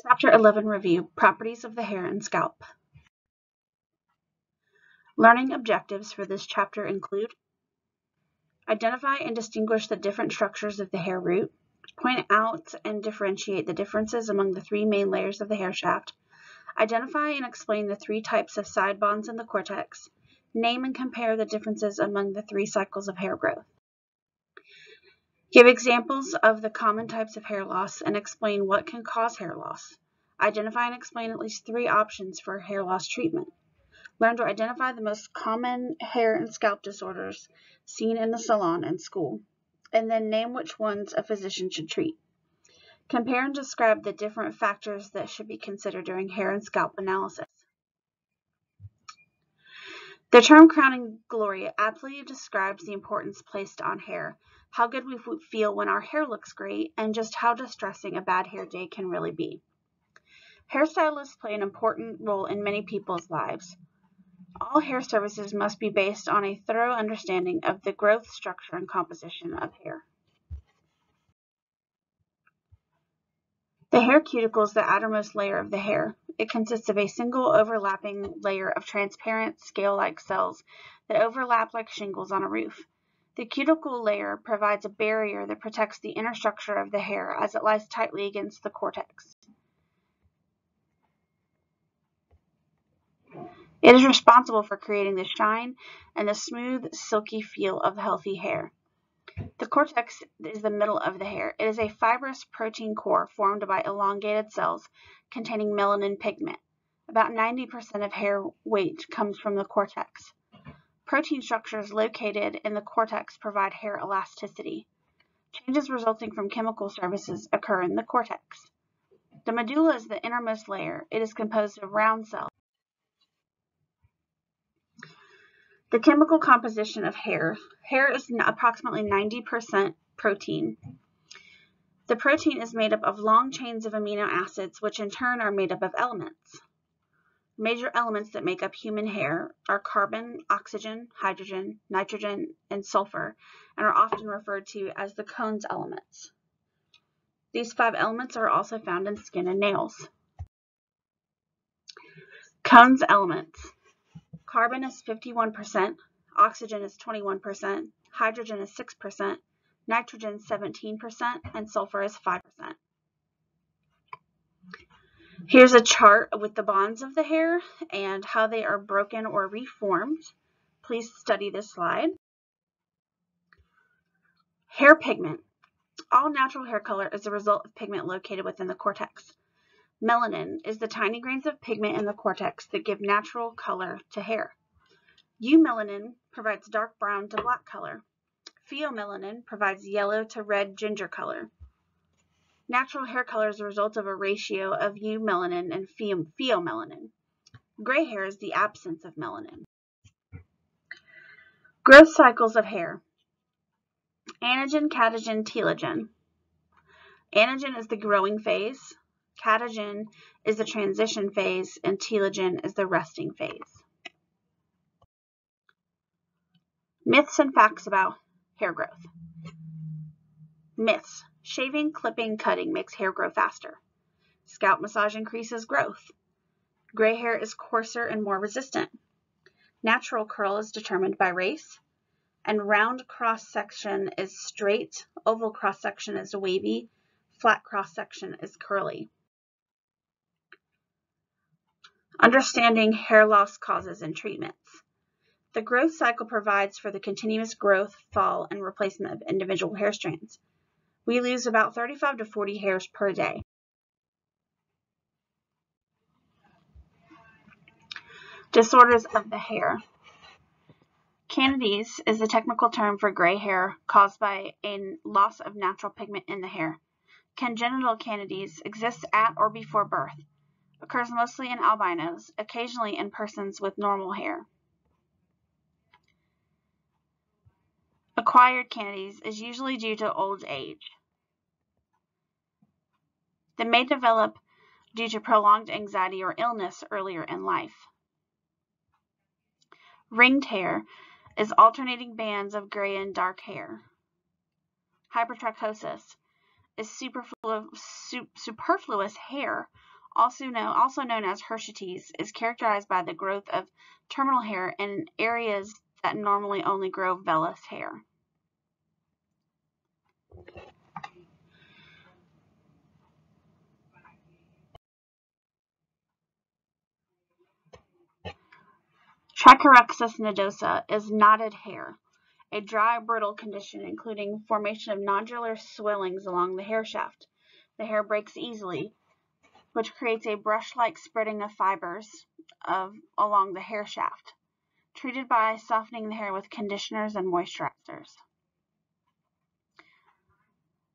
Chapter 11 Review Properties of the Hair and Scalp. Learning objectives for this chapter include: identify and distinguish the different structures of the hair root, point out and differentiate the differences among the three main layers of the hair shaft, identify and explain the three types of side bonds in the cortex, name and compare the differences among the three cycles of hair growth. Give examples of the common types of hair loss and explain what can cause hair loss. Identify and explain at least three options for hair loss treatment. Learn to identify the most common hair and scalp disorders seen in the salon and school, and then name which ones a physician should treat. Compare and describe the different factors that should be considered during hair and scalp analysis. The term crowning glory aptly describes the importance placed on hair, how good we feel when our hair looks great, and just how distressing a bad hair day can really be. Hairstylists play an important role in many people's lives. All hair services must be based on a thorough understanding of the growth, structure, and composition of hair. The hair cuticle is the outermost layer of the hair. It consists of a single overlapping layer of transparent scale-like cells that overlap like shingles on a roof. The cuticle layer provides a barrier that protects the inner structure of the hair as it lies tightly against the cortex. It is responsible for creating the shine and the smooth, silky feel of healthy hair. The cortex is the middle of the hair. It is a fibrous protein core formed by elongated cells containing melanin pigment. About 90% of hair weight comes from the cortex. Protein structures located in the cortex provide hair elasticity. Changes resulting from chemical services occur in the cortex. The medulla is the innermost layer. It is composed of round cells. The chemical composition of hair. Hair is approximately 90% protein. The protein is made up of long chains of amino acids, which in turn are made up of elements. Major elements that make up human hair are carbon, oxygen, hydrogen, nitrogen, and sulfur, and are often referred to as the Cohn's elements. These 5 elements are also found in skin and nails. Cohn's elements. Carbon is 51%, oxygen is 21%, hydrogen is 6%, nitrogen 17%, and sulfur is 5%. Here's a chart with the bonds of the hair and how they are broken or reformed. Please study this slide. Hair pigment. All natural hair color is a result of pigment located within the cortex. Melanin is the tiny grains of pigment in the cortex that give natural color to hair. Eumelanin provides dark brown to black color. Pheomelanin provides yellow to red ginger color. Natural hair color is a result of a ratio of eumelanin and pheomelanin. Gray hair is the absence of melanin. Growth cycles of hair. Anagen, catagen, telogen. Anagen is the growing phase, catagen is the transition phase, and telogen is the resting phase. Myths and facts about hair growth. Myths. Shaving, clipping, cutting makes hair grow faster. Scalp massage increases growth. Gray hair is coarser and more resistant. Natural curl is determined by race. And round cross-section is straight, oval cross-section is wavy, flat cross-section is curly. Understanding hair loss causes and treatments. The growth cycle provides for the continuous growth, fall, and replacement of individual hair strands. We lose about 35 to 40 hairs per day. Disorders of the hair. Candidase is the technical term for gray hair caused by a loss of natural pigment in the hair. Congenital candidase exists at or before birth. Occurs mostly in albinos, occasionally in persons with normal hair. Acquired candidase is usually due to old age. They may develop due to prolonged anxiety or illness earlier in life. Ringed hair is alternating bands of gray and dark hair. Hypertrichosis is superfluous hair, also known as hirsutes, is characterized by the growth of terminal hair in areas that normally only grow vellus hair. Trichorhexis nodosa is knotted hair, a dry, brittle condition including formation of nodular swellings along the hair shaft. The hair breaks easily, which creates a brush-like spreading of fibers along the hair shaft. Treated by softening the hair with conditioners and moisturizers.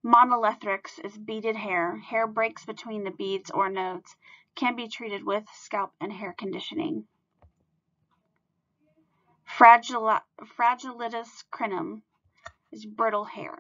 Monolithrix is beaded hair. Hair breaks between the beads or nodes. Can be treated with scalp and hair conditioning. Fragilitas crinum is brittle hair.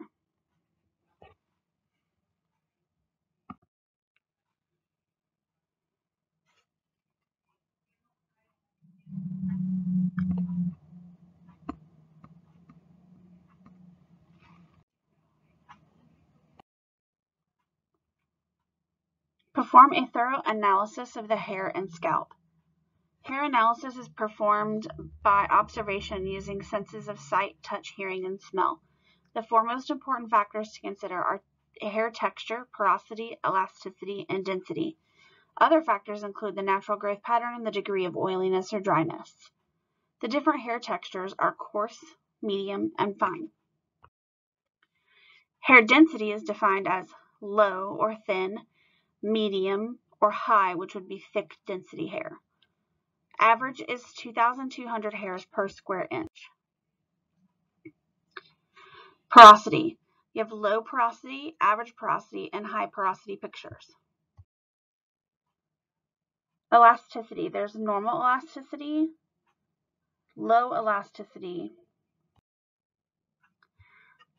Perform a thorough analysis of the hair and scalp. Hair analysis is performed by observation using senses of sight, touch, hearing, and smell. The four most important factors to consider are hair texture, porosity, elasticity, and density. Other factors include the natural growth pattern and the degree of oiliness or dryness. The different hair textures are coarse, medium, and fine. Hair density is defined as low or thin, medium, or high, which would be thick density hair. Average is 2,200 hairs per square inch. Porosity. You have low porosity, average porosity, and high porosity pictures. Elasticity. There's normal elasticity, low elasticity.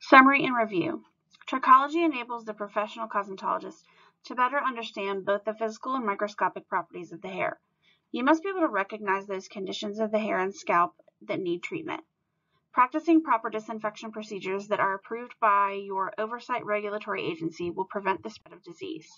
Summary and review. Trichology enables the professional cosmetologist to better understand both the physical and microscopic properties of the hair. You must be able to recognize those conditions of the hair and scalp that need treatment. Practicing proper disinfection procedures that are approved by your oversight regulatory agency will prevent the spread of disease.